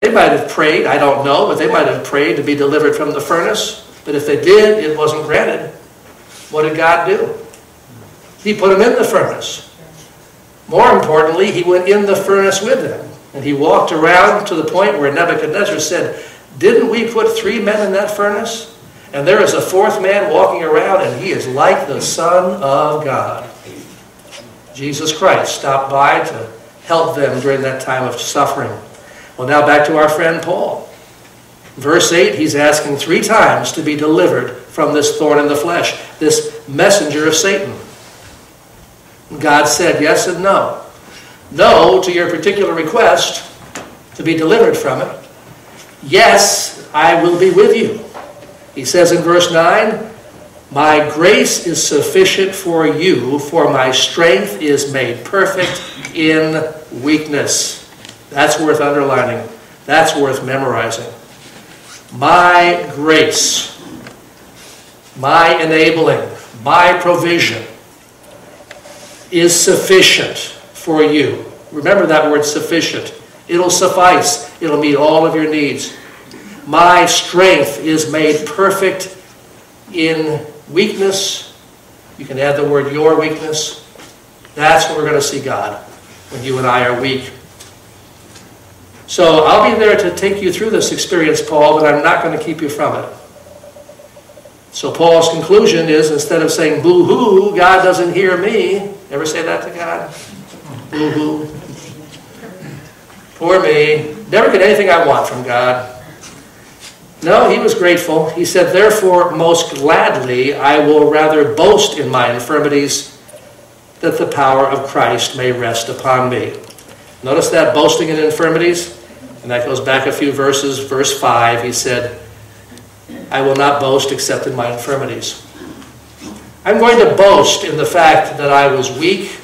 They might have prayed, I don't know, but they might have prayed to be delivered from the furnace. But if they did, it wasn't granted. What did God do? He put them in the furnace. More importantly, he went in the furnace with them. And he walked around to the point where Nebuchadnezzar said, "Didn't we put 3 men in that furnace? And there is a 4th man walking around, and he is like the Son of God." Jesus Christ stopped by to help them during that time of suffering. Well, now back to our friend Paul. Verse 8, he's asking 3 times to be delivered from this thorn in the flesh, this messenger of Satan. God said yes and no. No to your particular request to be delivered from it. Yes, I will be with you. He says in verse 9, "My grace is sufficient for you, for my strength is made perfect in weakness." That's worth underlining. That's worth memorizing. My grace, my enabling, my provision is sufficient for you. Remember that word sufficient. It'll suffice. It'll meet all of your needs. My strength is made perfect in weakness. You can add the word your weakness. That's when we're going to see God, when you and I are weak. So I'll be there to take you through this experience, Paul, but I'm not going to keep you from it. So Paul's conclusion is, instead of saying, "Boo-hoo, God doesn't hear me." Ever say that to God? Boo-hoo. Poor me. Never get anything I want from God. No, he was grateful. He said, "Therefore, most gladly, I will rather boast in my infirmities, that the power of Christ may rest upon me." Notice that, boasting in infirmities. And that goes back a few verses. Verse 5, he said, "I will not boast except in my infirmities." I'm going to boast in the fact that I was weak,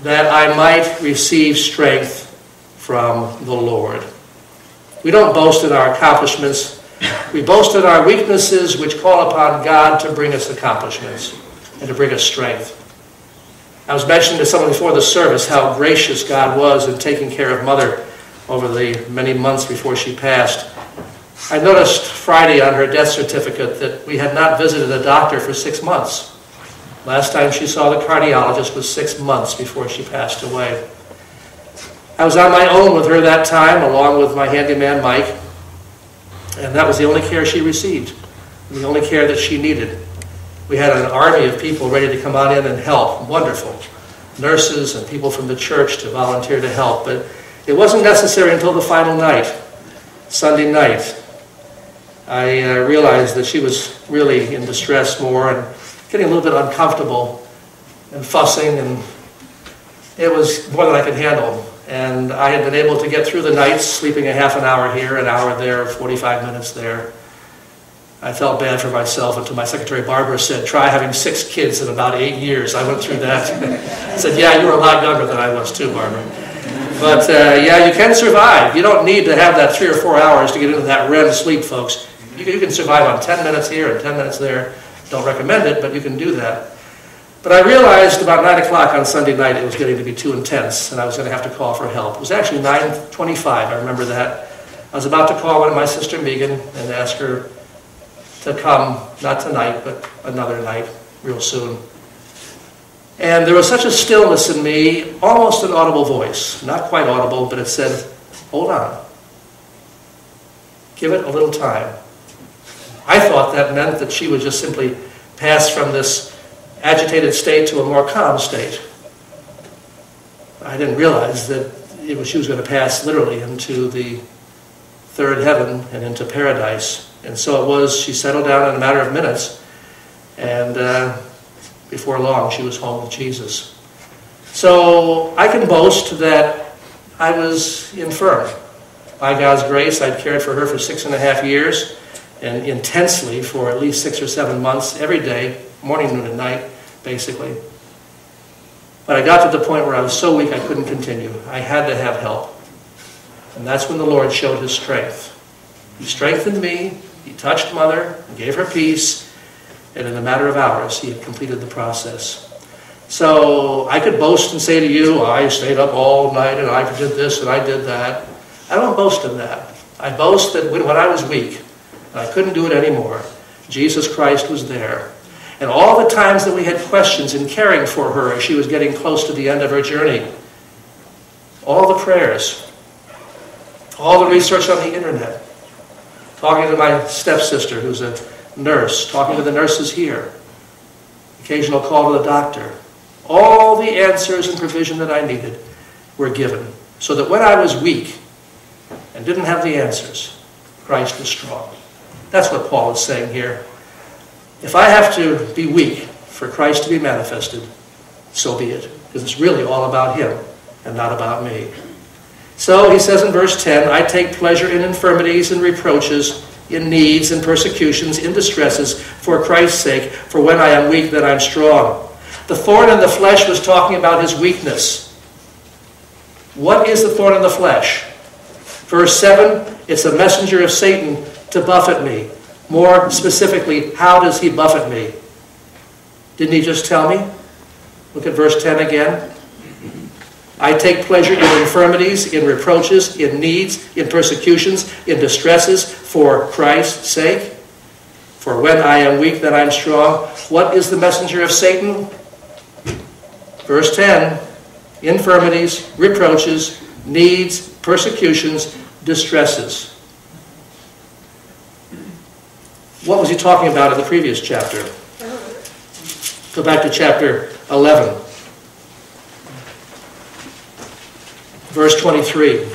that I might receive strength from the Lord. We don't boast in our accomplishments. We boast in our weaknesses, which call upon God to bring us accomplishments and to bring us strength. I was mentioning to someone before the service how gracious God was in taking care of Mother over the many months before she passed. I noticed Friday on her death certificate that we had not visited a doctor for 6 months. Last time she saw the cardiologist was 6 months before she passed away. I was on my own with her that time, along with my handyman Mike, and that was the only care she received, the only care that she needed. We had an army of people ready to come on in and help. Wonderful. Nurses and people from the church to volunteer to help. But it wasn't necessary until the final night, Sunday night. I realized that she was really in distress more and getting a little bit uncomfortable and fussing, and it was more than I could handle. And I had been able to get through the nights, sleeping a half an hour here, an hour there, 45 minutes there. I felt bad for myself until my secretary Barbara said, "Try having 6 kids in about 8 years." I went through that. I said, "Yeah, you were a lot younger than I was too, Barbara." But yeah, you can survive. You don't need to have that 3 or 4 hours to get into that REM sleep, folks. You can survive on 10 minutes here and 10 minutes there. Don't recommend it, but you can do that. But I realized about 9 o'clock on Sunday night it was getting to be too intense, and I was going to have to call for help. It was actually 9:25, I remember that. I was about to call my sister Megan and ask her to come, not tonight, but another night, real soon. And there was such a stillness in me, almost an audible voice. Not quite audible, but it said, "Hold on. Give it a little time." I thought that meant that she would just simply pass from this agitated state to a more calm state. I didn't realize that she was going to pass literally into the third heaven and into paradise. And so it was, she settled down in a matter of minutes, and before long she was home with Jesus. So I can boast that I was infirm. By God's grace, I'd cared for her for 6.5 years, and intensely for at least 6 or 7 months, every day, morning, noon, and night, basically. But I got to the point where I was so weak I couldn't continue. I had to have help. And that's when the Lord showed his strength. He strengthened me, he touched Mother, gave her peace, and in a matter of hours he had completed the process. So I could boast and say to you, "I stayed up all night and I did this and I did that." I don't boast in that. I boast that when I was weak, and I couldn't do it anymore, Jesus Christ was there. And all the times that we had questions in caring for her as she was getting close to the end of her journey, all the prayers, all the research on the internet, talking to my stepsister who's a nurse, talking to the nurses here, occasional call to the doctor, all the answers and provision that I needed were given, so that when I was weak and didn't have the answers, Christ was strong. That's what Paul is saying here. If I have to be weak for Christ to be manifested, so be it, because it's really all about him and not about me. So he says in verse 10, I take pleasure in infirmities and reproaches, in needs and persecutions, in distresses, for Christ's sake, for when I am weak, then I'm strong. The thorn in the flesh was talking about his weakness. What is the thorn in the flesh? Verse 7, it's a messenger of Satan to buffet me. More specifically, how does he buffet me? Didn't he just tell me? Look at verse 10 again. I take pleasure in infirmities, in reproaches, in needs, in persecutions, in distresses, for Christ's sake. For when I am weak, then I'm strong. What is the messenger of Satan? Verse 10, infirmities, reproaches, needs, persecutions, distresses. What was he talking about in the previous chapter? Go back to chapter 11. Verse 23.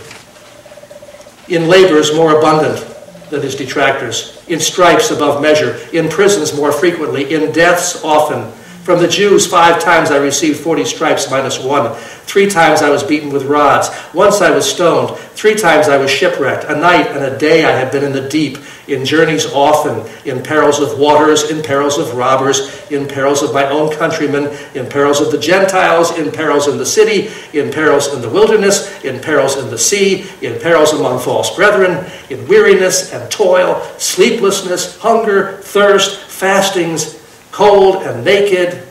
In labors more abundant than his detractors, in stripes above measure, in prisons more frequently, in deaths often. From the Jews 5 times I received 40 stripes minus 1. 3 times I was beaten with rods. Once I was stoned. 3 times I was shipwrecked. A night and a day I have been in the deep, in journeys often, in perils of waters, in perils of robbers, in perils of my own countrymen, in perils of the Gentiles, in perils in the city, in perils in the wilderness, in perils in the sea, in perils among false brethren, in weariness and toil, sleeplessness, hunger, thirst, fastings, cold and naked.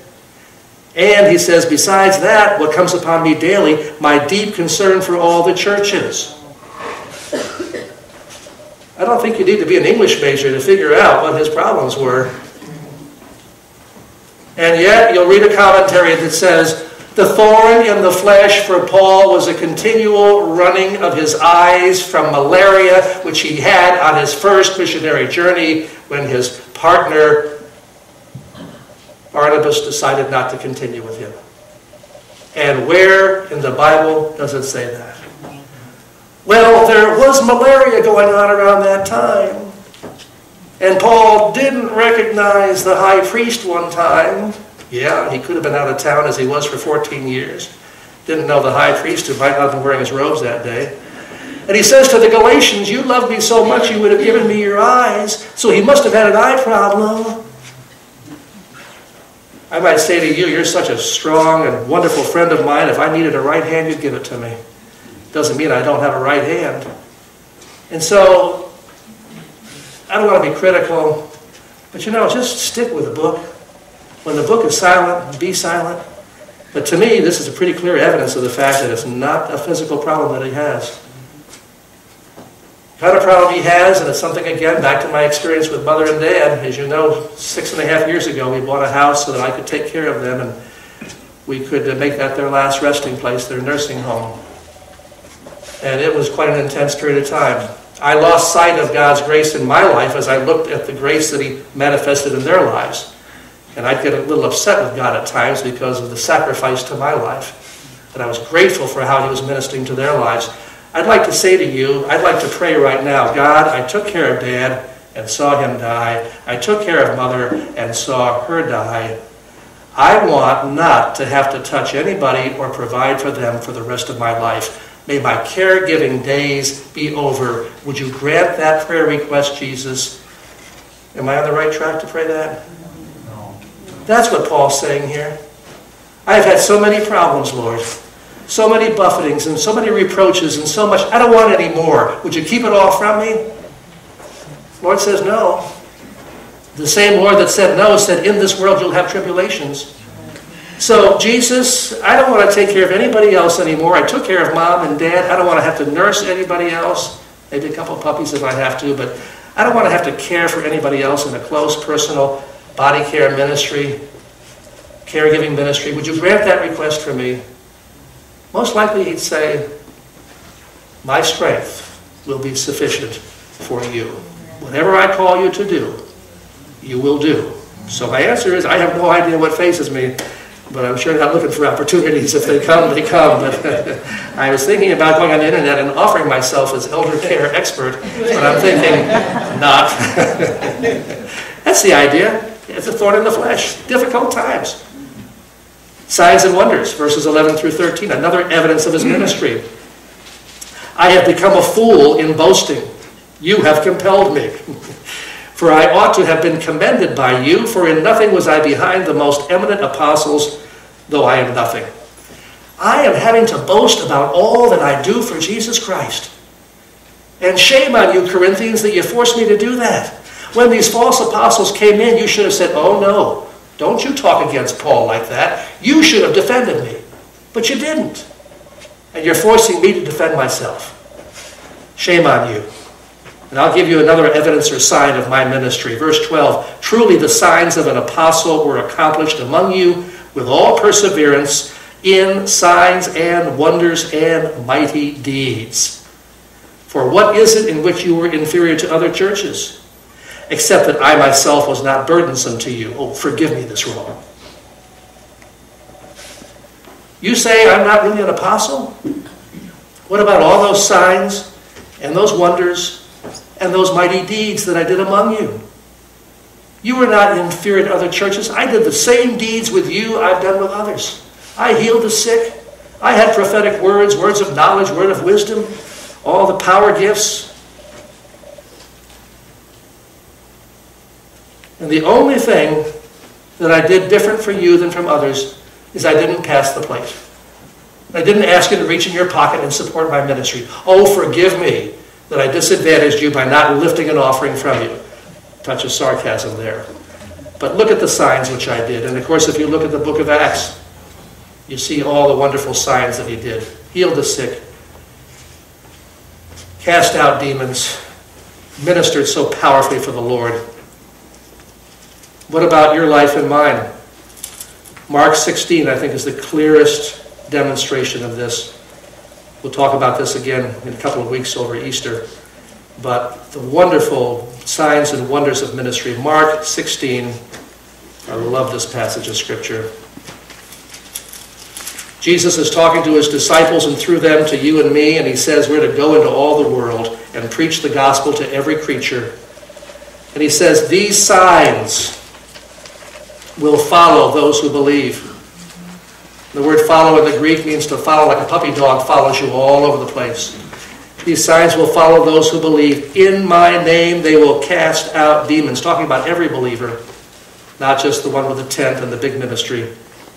And he says, besides that, what comes upon me daily, my deep concern for all the churches. I don't think you need to be an English major to figure out what his problems were. And yet, you'll read a commentary that says, the thorn in the flesh for Paul was a continual running of his eyes from malaria, which he had on his first missionary journey when his partner Barnabas decided not to continue with him. And where in the Bible does it say that? Well, there was malaria going on around that time. And Paul didn't recognize the high priest one time. Yeah, he could have been out of town as he was for 14 years. Didn't know the high priest who might not have been wearing his robes that day. And he says to the Galatians, you loved me so much you would have given me your eyes. So he must have had an eye problem. I might say to you, you're such a strong and wonderful friend of mine. If I needed a right hand, you'd give it to me. Doesn't mean I don't have a right hand. And so, I don't want to be critical, but just stick with the book. When the book is silent, be silent. But to me, this is a pretty clear evidence of the fact that it's not a physical problem that he has. The kind of problem he has, and it's something, again, back to my experience with Mother and Dad. As you know, 6.5 years ago, we bought a house so that I could take care of them, and we could make that their last resting place, their nursing home. And it was quite an intense period of time. I lost sight of God's grace in my life as I looked at the grace that he manifested in their lives. And I'd get a little upset with God at times because of the sacrifice to my life. But I was grateful for how he was ministering to their lives. I'd like to say to you, I'd like to pray right now, God, I took care of Dad and saw him die. I took care of Mother and saw her die. I want not to have to touch anybody or provide for them for the rest of my life. May my caregiving days be over. Would you grant that prayer request, Jesus? Am I on the right track to pray that? No. That's what Paul's saying here. I have had so many problems, Lord. So many buffetings and so many reproaches and so much. I don't want any more. Would you keep it all from me? The Lord says no. The same Lord that said no said, in this world you'll have tribulations. So, Jesus, I don't want to take care of anybody else anymore. I took care of Mom and Dad. I don't want to have to nurse anybody else. Maybe a couple of puppies if I have to, but I don't want to have to care for anybody else in a close, personal body care ministry, caregiving ministry. Would you grant that request for me? Most likely he'd say, my strength will be sufficient for you. Whatever I call you to do, you will do. So my answer is, I have no idea what faces me, but I'm sure not looking for opportunities. If they come, they come. But I was thinking about going on the internet and offering myself as elder care expert, but I'm thinking, not. That's the idea. It's a thorn in the flesh. Difficult times. Signs and wonders, verses 11 through 13, another evidence of his ministry. I have become a fool in boasting. You have compelled me. For I ought to have been commended by you, for in nothing was I behind the most eminent apostles, though I am nothing. I am having to boast about all that I do for Jesus Christ. And shame on you, Corinthians, that you forced me to do that. When these false apostles came in, you should have said, oh no, don't you talk against Paul like that. You should have defended me. But you didn't. And you're forcing me to defend myself. Shame on you. And I'll give you another evidence or sign of my ministry. Verse 12, truly the signs of an apostle were accomplished among you with all perseverance in signs and wonders and mighty deeds. For what is it in which you were inferior to other churches? Except that I myself was not burdensome to you. Oh, forgive me this wrong. You say I'm not really an apostle? What about all those signs and those wonders and those mighty deeds that I did among you? You were not inferior to other churches. I did the same deeds with you I've done with others. I healed the sick. I had prophetic words, words of knowledge, word of wisdom, all the power gifts. And the only thing that I did different for you than from others is I didn't pass the plate. I didn't ask you to reach in your pocket and support my ministry. Oh, forgive me that I disadvantaged you by not lifting an offering from you. Touch of sarcasm there. But look at the signs which I did. And of course, if you look at the book of Acts, you see all the wonderful signs that he did. Healed the sick, cast out demons, ministered so powerfully for the Lord. What about your life and mine? Mark 16, I think, is the clearest demonstration of this. We'll talk about this again in a couple of weeks over Easter. But the wonderful signs and wonders of ministry. Mark 16, I love this passage of Scripture. Jesus is talking to his disciples and through them to you and me, and he says we're to go into all the world and preach the gospel to every creature. And he says these signs will follow those who believe. The word follow in the Greek means to follow like a puppy dog follows you all over the place. These signs will follow those who believe. In my name they will cast out demons. Talking about every believer, not just the one with the tent and the big ministry.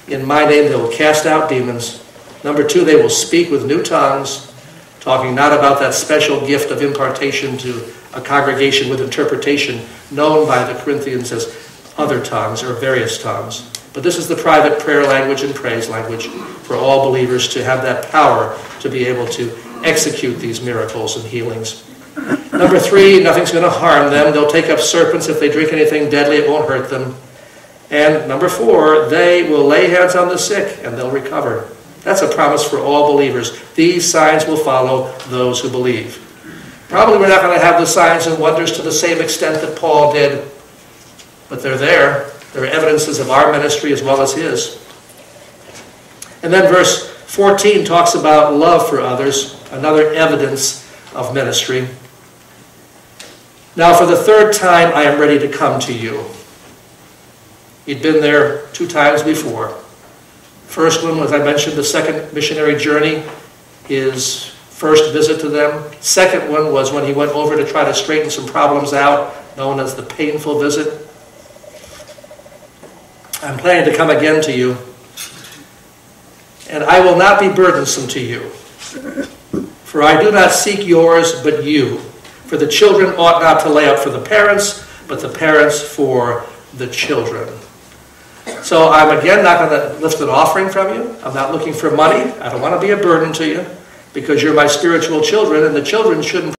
In my name they will cast out demons. Number 2, they will speak with new tongues. Talking not about that special gift of impartation to a congregation with interpretation known by the Corinthians as other tongues or various tongues. But this is the private prayer language and praise language for all believers to have that power to be able to execute these miracles and healings. Number 3, nothing's going to harm them. They'll take up serpents. If they drink anything deadly, it won't hurt them. And number 4, they will lay hands on the sick and they'll recover. That's a promise for all believers. These signs will follow those who believe. Probably we're not going to have the signs and wonders to the same extent that Paul did, but they're there. They're evidences of our ministry as well as his. And then verse 14 talks about love for others, another evidence of ministry. Now for the 3rd time I am ready to come to you. He'd been there 2 times before. First one was, I mentioned, the second missionary journey, his first visit to them. Second one was when he went over to try to straighten some problems out, known as the painful visit. I'm planning to come again to you, and I will not be burdensome to you. For I do not seek yours, but you. For the children ought not to lay up for the parents, but the parents for the children. So I'm again not going to lift an offering from you. I'm not looking for money. I don't want to be a burden to you because you're my spiritual children, and the children shouldn't